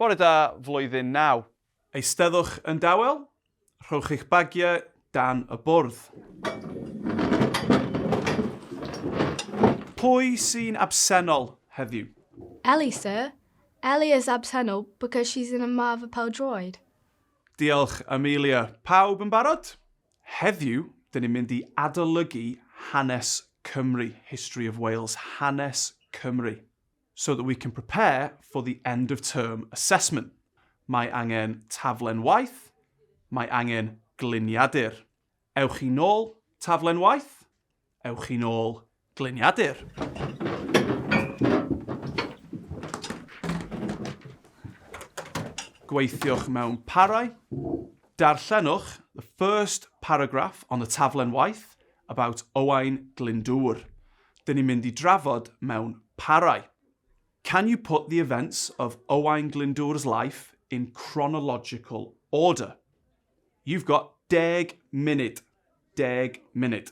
Bore da flwyddyn 9. Eisteddwch yn dawel, rhowch eich bagiau dan y bwrdd. Pwy sy'n absennol heddiw? Ellie, sir. Ellie is absennol because she's in a Martha Peldroid. Diolch, Amelia. Pawb yn barod? Heddiw, dyn ni'n mynd I adolygu hanes Cymru, History of Wales, hanes Cymru, so that we can prepare for the end of term assessment. Mae angen taflen waith, mae angen gliniadur. Ewch I nôl taflen waith, ewch I nôl gliniadur. Gweithiwch mewn parau. Darllenwch the first paragraph on the taflen waith about Owain Glyndŵr. Dyn ni'n mynd I drafod mewn parau. Can you put the events of Owain Glyndŵr's life in chronological order? You've got 10 munud. 10 munud.